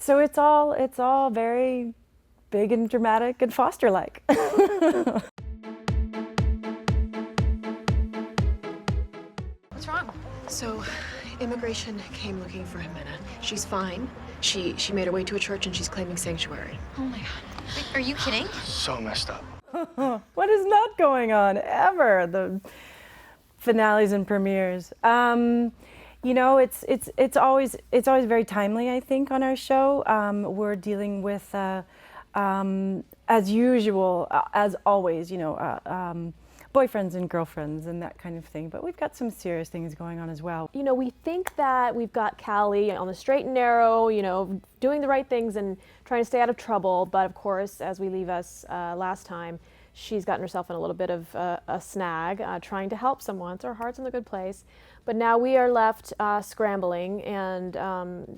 So it's all very big and dramatic and Foster-like. What's wrong? So, immigration came looking for Jimena. She's fine. She made her way to a church and she's claiming sanctuary. Oh my God. Wait, are you kidding? So messed up. What is not going on ever? The finales and premieres. You know, it's always very timely, I think, on our show. We're dealing with, as usual, as always, you know, boyfriends and girlfriends and that kind of thing. But we've got some serious things going on as well. You know, we think that we've got Callie on the straight and narrow, you know, doing the right things and trying to stay out of trouble. But of course, as we leave us last time, she's gotten herself in a little bit of a snag, trying to help someone. So her heart's in a good place. But now we are left scrambling and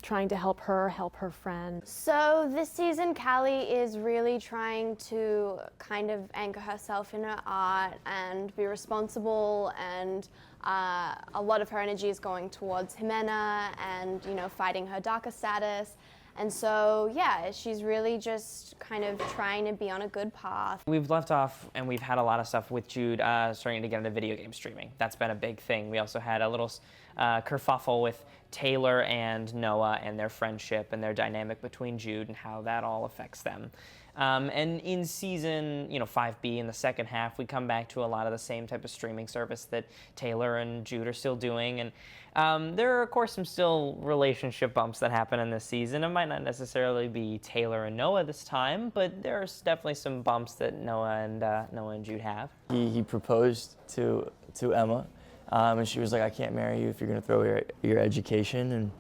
trying to help her friend. So this season, Callie is really trying to kind of anchor herself in her art and be responsible, and a lot of her energy is going towards Jimena and, you know, fighting her DACA status. And so, yeah, she's really just kind of trying to be on a good path. We've left off and we've had a lot of stuff with Jude starting to get into video game streaming. That's been a big thing. We also had a little kerfuffle with Taylor and Noah and their friendship and their dynamic between Jude and how that all affects them. And in season, 5B, in the second half, we come back to a lot of the same type of streaming service that Taylor and Jude are still doing. And there are, of course, some still relationship bumps that happen in this season. It might not necessarily be Taylor and Noah this time, but there's definitely some bumps that Noah and Jude have. He proposed to Emma, and she was like, "I can't marry you if you're going to throw your education." And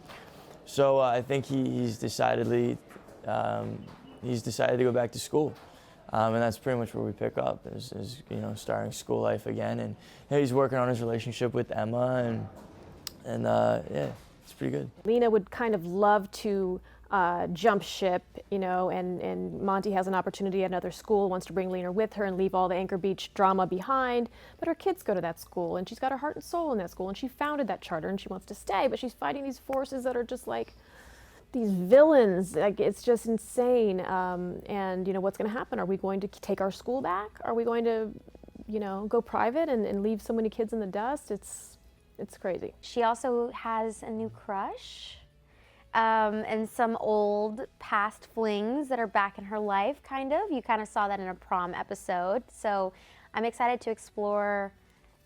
so I think he's decided to go back to school, and that's pretty much where we pick up, is starting school life again. And he's working on his relationship with Emma, and yeah, it's pretty good. Lena would kind of love to jump ship, and Monty has an opportunity at another school, wants to bring Lena with her and leave all the Anchor Beach drama behind, but her kids go to that school and she's got her heart and soul in that school and she founded that charter and she wants to stay, but she's fighting these forces that are just like these villains. Like, it's just insane. And what's going to happen? Are we going to take our school back? Are we going to go private and leave so many kids in the dust? It's crazy. She also has a new crush, and some old past flings that are back in her life, kind of. You kind of saw that in a prom episode. So I'm excited to explore,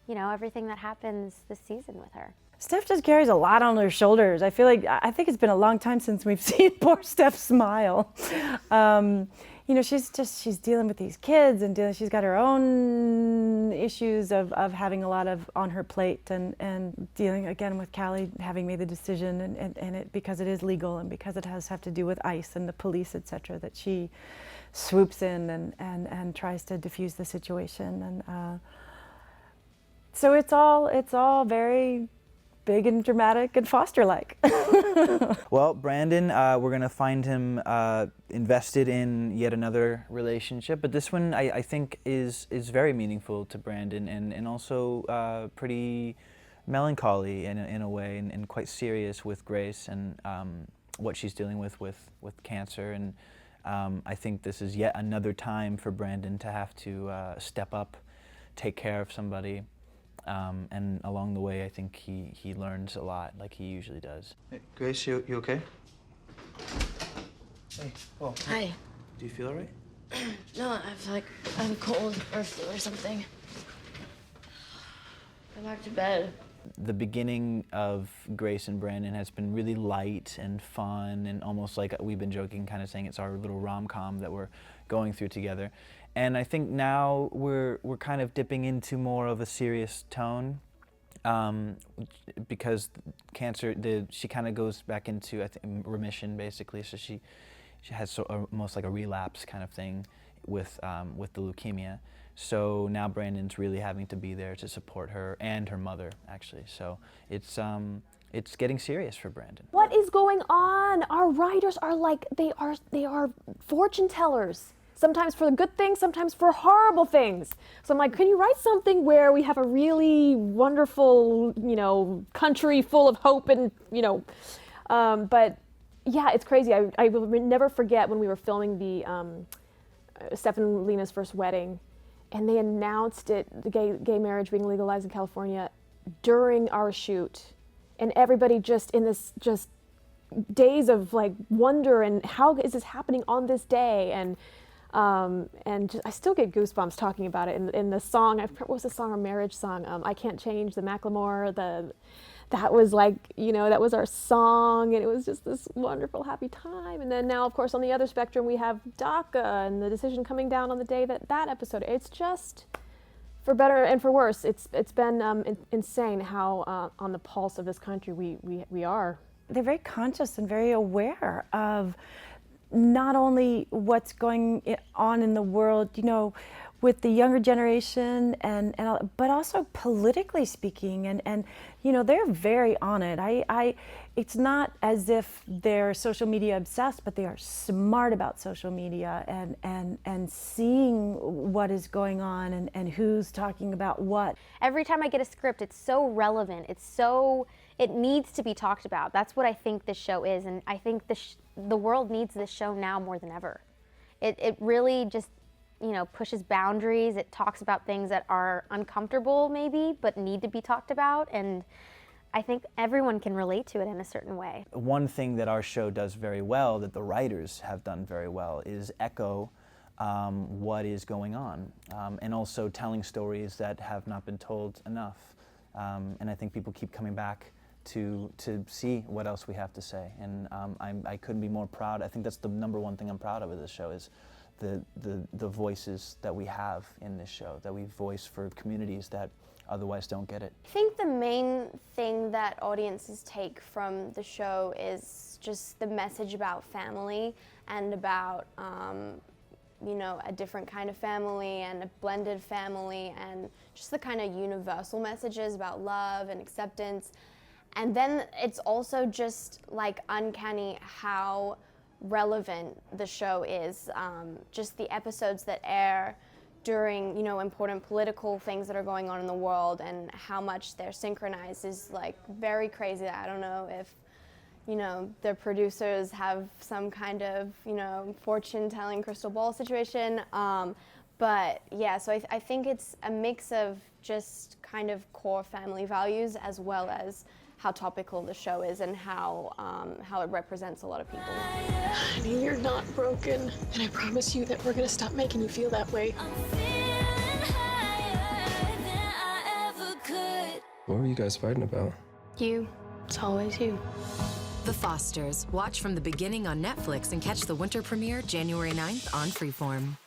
everything that happens this season with her. Stef just carries a lot on her shoulders. I think it's been a long time since we've seen poor Stef smile. She's dealing with these kids and she's got her own issues of having a lot on her plate and dealing again with Callie having made the decision and it, because it is legal and because it has to do with ICE and the police, etc., that she swoops in and tries to diffuse the situation. And so it's all very big and dramatic and Foster-like. Well, Brandon, we're going to find him invested in yet another relationship, but this one I think is very meaningful to Brandon and also pretty melancholy in a way and quite serious with Grace and what she's dealing with cancer. And I think this is yet another time for Brandon to have to step up, take care of somebody. And along the way, I think he learns a lot, like he usually does. Hey, Grace, you okay? Hey, oh. Hi. Do you feel all right? No, I have a cold or flu or something. Go back to bed. The beginning of Grace and Brandon has been really light and fun and almost like we've been joking, kind of saying it's our little rom-com that we're going through together. And I think now we're kind of dipping into more of a serious tone because cancer, she kind of goes back into, I think, remission basically. So she has almost like a relapse kind of thing with the leukemia. So now Brandon's really having to be there to support her and her mother, actually. So it's getting serious for Brandon. What is going on? Our writers are like, they are fortune tellers. Sometimes for the good things, sometimes for horrible things. So I'm like, can you write something where we have a really wonderful, country full of hope and, but Yeah, it's crazy. I will never forget when we were filming the Stef and Lena's first wedding, and they announced it, the gay marriage being legalized in California during our shoot, and everybody just in this days of like wonder and how is this happening on this day, and I still get goosebumps talking about it. In the song, what was the song, our marriage song? I Can't Change, the Macklemore, that was like, that was our song, and it was just this wonderful, happy time. And then now, of course, on the other spectrum, we have DACA and the decision coming down on the day that episode. It's just, for better and for worse, it's been insane how on the pulse of this country we are. They're very conscious and very aware of not only what's going on in the world, with the younger generation, but also politically speaking, and they're very on it. It's not as if they're social media obsessed, but they are smart about social media and seeing what is going on and who's talking about what. Every time I get a script, it's so relevant. It needs to be talked about. That's what I think this show is, and I think the world needs this show now more than ever. It really just pushes boundaries. It talks about things that are uncomfortable maybe, but need to be talked about, and I think everyone can relate to it in a certain way. One thing that our show does very well, that the writers have done very well, is echo what is going on, and also telling stories that have not been told enough. And I think people keep coming back to see what else we have to say, and I couldn't be more proud. I think that's the number one thing I'm proud of with this show is the voices that we have in this show, that we voice for communities that otherwise don't get it. I think the main thing that audiences take from the show is just the message about family and about a different kind of family and a blended family, and just the kind of universal messages about love and acceptance. And then it's also just like uncanny how relevant the show is. Just the episodes that air during important political things that are going on in the world, and how much they're synchronized is like very crazy. I don't know if the producers have some kind of fortune-telling crystal ball situation, but yeah, so I think it's a mix of just kind of core family values, as well as how topical the show is and how it represents a lot of people. Honey, you're not broken, and I promise you that we're gonna stop making you feel that way. What were you guys fighting about? You. It's always you. The Fosters. Watch from the beginning on Netflix and catch the winter premiere January 9th on Freeform.